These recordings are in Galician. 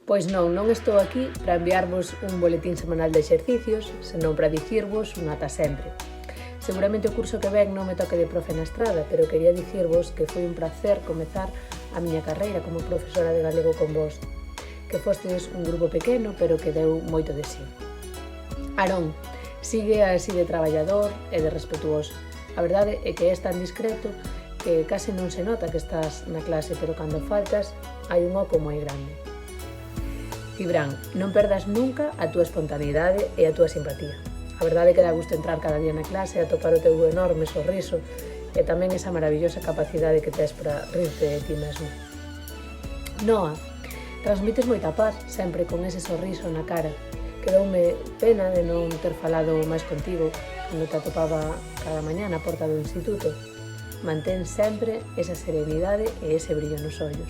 Pois non estou aquí para enviarvos un boletín semanal de exercicios, senón para dicirvos un ata sempre. Seguramente o curso que ven non me toque de profe na estrada, pero quería dicirvos que foi un placer comezar a miña carreira como profesora de galego con vos, que fostes un grupo pequeno, pero que deu moito de sí. Aarón, sigue así de traballador e de respetuoso. A verdade é que és tan discreto que case non se nota que estás na clase, pero cando faltas hai un oco moi grande. Cibrán, non perdas nunca a túa espontaneidade e a túa simpatía. A verdade é que dá gusto entrar cada día na clase e atopar o teu enorme sorriso e tamén esa maravillosa capacidade que tes para rirte de ti mesmo. Noa, transmites moita paz sempre con ese sorriso na cara. Quedoume pena de non ter falado máis contigo cando te atopaba cada mañá na porta do instituto. Mantén sempre esa serenidade e ese brillo nos ollos.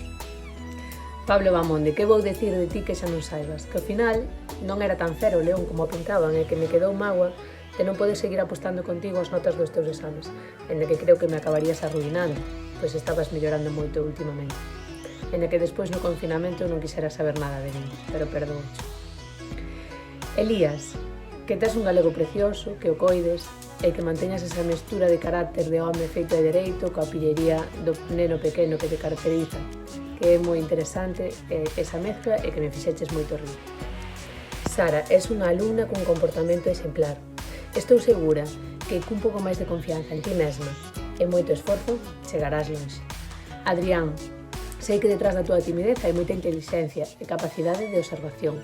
Pablo Bamonde, que vou dicir de ti que xa non saibas? Que ao final non era tan fero o león como pintaban e que me quedou mágoa de non poder seguir apostando contigo as notas dos teus exames, en que creo que me acabarías arruinando, pois estabas mellorando moito últimamente. En que despois no confinamento non quixera saber nada de mí, pero perdóncho. Elías, que tes un galego precioso, que o coides e que manteñas esa mestura de carácter de home feito de dereito coa pillería do neno pequeno que te caracteriza, que é moi interesante esa mezcla e que me fixeches moito rir. Sara, és unha alumna cun comportamento exemplar. Estou segura que cun pouco máis de confianza en ti mesma e moito esforzo chegarás longe. Adrián, sei que detrás da túa timidez hai moita inteligencia e capacidade de observación,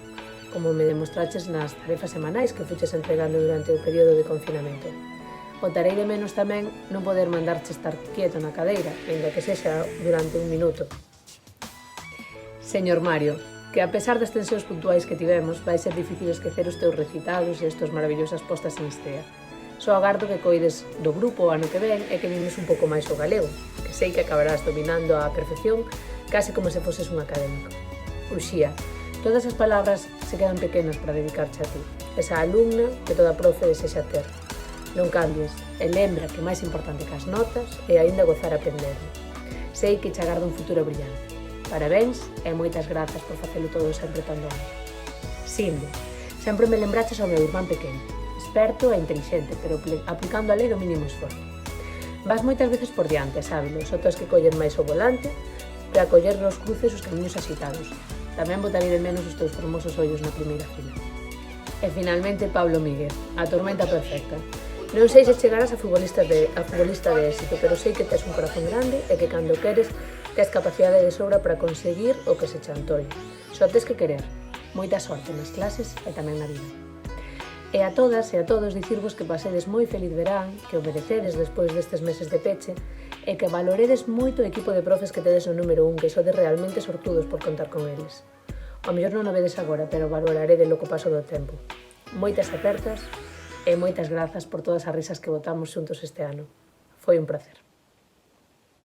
como me demostraches nas tarefas semanais que fuches entregando durante o período de confinamento. Botarei de menos tamén non poder mandarche estar quieto na cadeira, ainda que sexa durante un minuto. Señor Mario, que a pesar das tensións puntuais que tivemos, vai ser difícil esquecer os teus recitados e as tuas maravillosas postas en estea. Só agardo que coides do grupo o ano que ven e que vimes un pouco máis o galego, que sei que acabarás dominando á perfección, case como se foses un académico. Uxía, todas as palabras se quedan pequenas para dedicarche a ti, esa alumna que toda profe desexa ter. Non cambies e lembra que máis importante que as notas é aínda gozar aprendendo. Sei que che agarda un futuro brillante. Parabéns e moitas grazas por facelo todo sempre tan doado. Sinde, sempre me lembraches ao meu irmán pequeno, experto e inteligente, pero aplicando a lei do mínimo esforzo. Vas moitas veces por diante, sábelo, só tes que coller máis o volante para coller nos cruces os camiños agitados. Tamén botarei de menos os teus formosos ollos na primeira fila. E finalmente Pablo Miguel, a tormenta perfecta. Non sei se chegarás a futbolista de éxito, pero sei que tes un corazón grande e que cando queres tes capacidade de sobra para conseguir o que se che antolle. Só tes que querer. Moita sorte nas clases e tamén na vida. E a todas e a todos dicirvos que pasedes moi feliz verán, que o merecedes despois destes meses de peche e que valoredes moito o equipo de profes que tedes o número 1, que sodes realmente sortudos por contar con eles. Ao mellor non o vedes agora, pero valoraredelo co paso do tempo. Moitas apertas e moitas grazas por todas as risas que botamos xuntos este ano. Foi un placer.